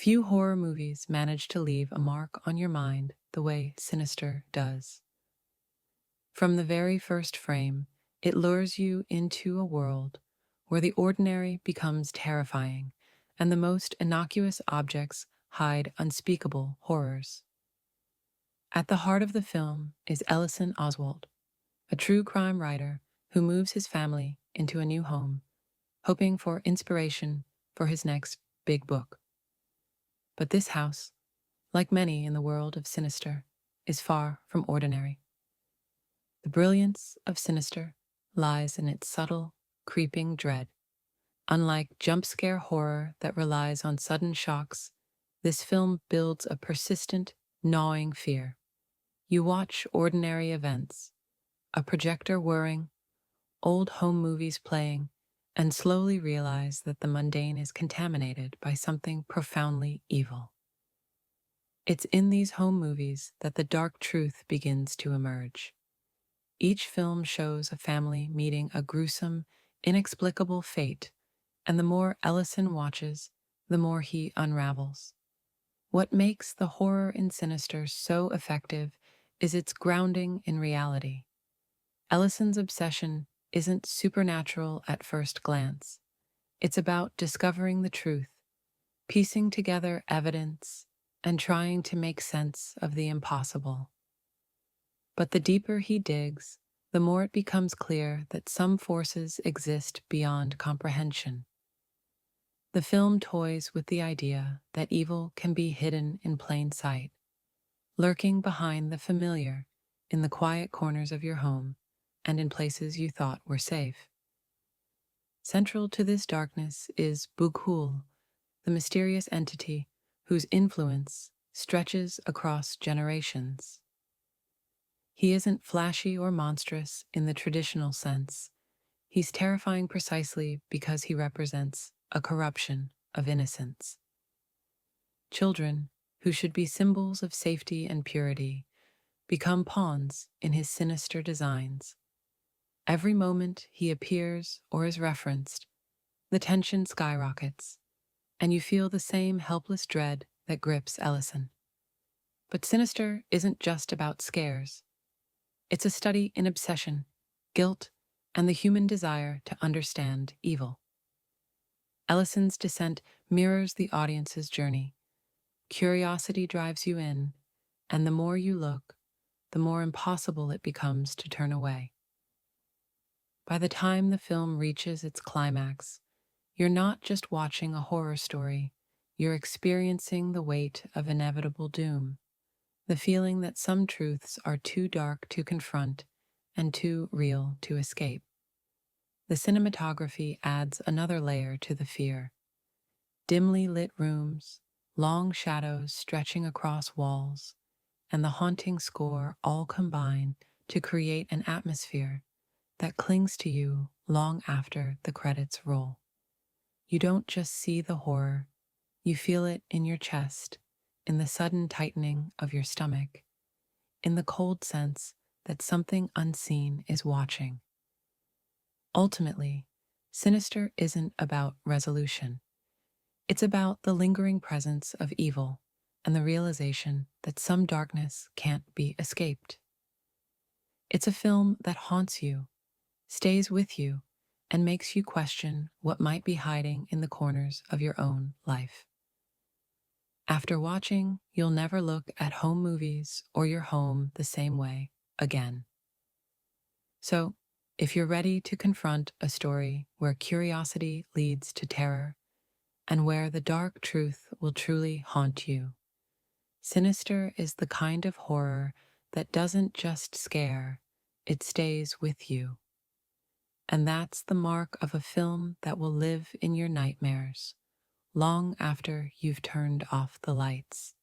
Few horror movies manage to leave a mark on your mind the way Sinister does. From the very first frame, it lures you into a world where the ordinary becomes terrifying and the most innocuous objects hide unspeakable horrors. At the heart of the film is Ellison Oswalt, a true crime writer who moves his family into a new home, hoping for inspiration for his next big book. But this house, like many in the world of Sinister, is far from ordinary. The brilliance of Sinister lies in its subtle, creeping dread. Unlike jump scare horror that relies on sudden shocks, this film builds a persistent, gnawing fear. You watch ordinary events, a projector whirring, old home movies playing, and slowly realize that the mundane is contaminated by something profoundly evil. It's in these home movies that the dark truth begins to emerge. Each film shows a family meeting a gruesome, inexplicable fate, and the more Ellison watches, the more he unravels. What makes the horror in Sinister so effective is its grounding in reality. Ellison's obsession isn't supernatural at first glance. It's about discovering the truth, piecing together evidence, and trying to make sense of the impossible. But the deeper he digs, the more it becomes clear that some forces exist beyond comprehension. The film toys with the idea that evil can be hidden in plain sight, lurking behind the familiar, in the quiet corners of your home, and in places you thought were safe. Central to this darkness is Bughuul, the mysterious entity whose influence stretches across generations. He isn't flashy or monstrous in the traditional sense. He's terrifying precisely because he represents a corruption of innocence. Children, who should be symbols of safety and purity, become pawns in his sinister designs. Every moment he appears or is referenced, the tension skyrockets, and you feel the same helpless dread that grips Ellison. But Sinister isn't just about scares. It's a study in obsession, guilt, and the human desire to understand evil. Ellison's descent mirrors the audience's journey. Curiosity drives you in, and the more you look, the more impossible it becomes to turn away. By the time the film reaches its climax, you're not just watching a horror story, you're experiencing the weight of inevitable doom, the feeling that some truths are too dark to confront and too real to escape. The cinematography adds another layer to the fear. Dimly lit rooms, long shadows stretching across walls, and the haunting score all combine to create an atmosphere that clings to you long after the credits roll. You don't just see the horror, you feel it in your chest, in the sudden tightening of your stomach, in the cold sense that something unseen is watching. Ultimately, Sinister isn't about resolution. It's about the lingering presence of evil and the realization that some darkness can't be escaped. It's a film that haunts you, stays with you, and makes you question what might be hiding in the corners of your own life. After watching, you'll never look at home movies or your home the same way again. So, if you're ready to confront a story where curiosity leads to terror and where the dark truth will truly haunt you, Sinister is the kind of horror that doesn't just scare, it stays with you. And that's the mark of a film that will live in your nightmares long after you've turned off the lights.